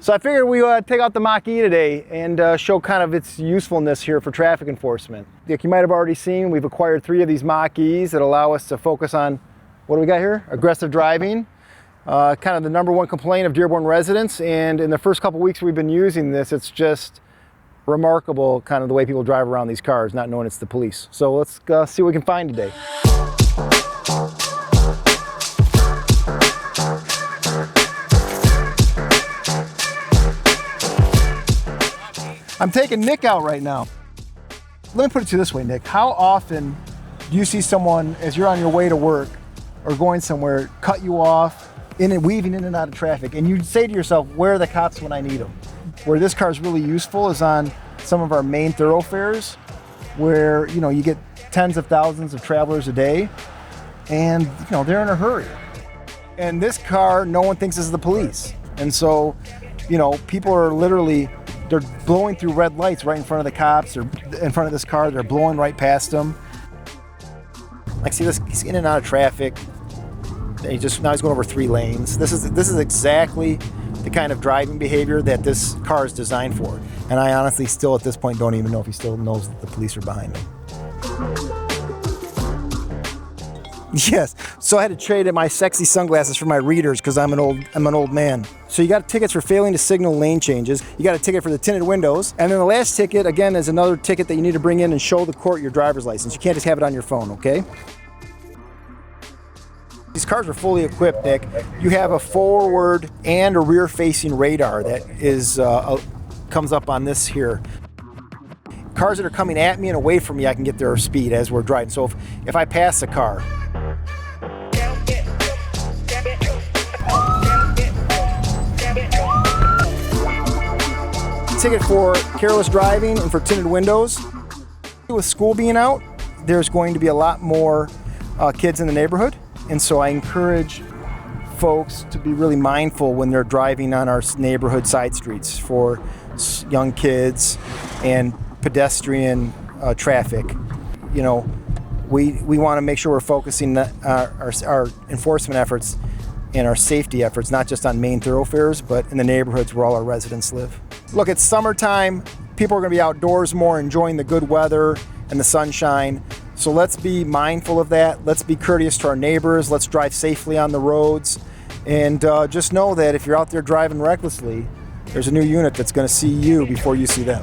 So I figured we would take out the Mach-E today and show kind of its usefulness here for traffic enforcement. Like you might have already seen, we've acquired 3 of these Mach-Es that allow us to focus on, what do we got here? Aggressive driving. Kind of the #1 complaint of Dearborn residents, and in the first couple weeks we've been using this, it's just remarkable kind of the way people drive around these cars, not knowing it's the police. So let's see what we can find today. I'm taking Nick out right now. Let me put it to you this way, Nick. How often do you see someone, as you're on your way to work or going somewhere, cut you off, weaving in and out of traffic, and you say to yourself, where are the cops when I need them? Where this car is really useful is on some of our main thoroughfares, where you get tens of thousands of travelers a day, and they're in a hurry. And this car, no one thinks is the police, and so people are literally, they're blowing through red lights right in front of the cops, or in front of this car. They're blowing right past them. Like, see this, he's in and out of traffic. Now he's going over 3 lanes. This is exactly the kind of driving behavior that this car is designed for. And I honestly still at this point don't even know if he still knows that the police are behind him. Yes, so I had to trade in my sexy sunglasses for my readers because I'm an old man. So you got tickets for failing to signal lane changes. You got a ticket for the tinted windows. And then the last ticket, again, is another ticket that you need to bring in and show the court your driver's license. You can't just have it on your phone, okay? These cars are fully equipped, Nick. You have a forward and a rear-facing radar that is comes up on this here. Cars that are coming at me and away from me, I can get their speed as we're driving. So if I pass a car, ticket for careless driving and for tinted windows. With school being out, there's going to be a lot more kids in the neighborhood, and so I encourage folks to be really mindful when they're driving on our neighborhood side streets for young kids and pedestrian traffic. We want to make sure we're focusing our enforcement efforts and our safety efforts not just on main thoroughfares, but in the neighborhoods where all our residents live. Look, it's summertime. People are going to be outdoors more, enjoying the good weather and the sunshine. So let's be mindful of that. Let's be courteous to our neighbors. Let's drive safely on the roads. And just know that if you're out there driving recklessly, there's a new unit that's going to see you before you see them.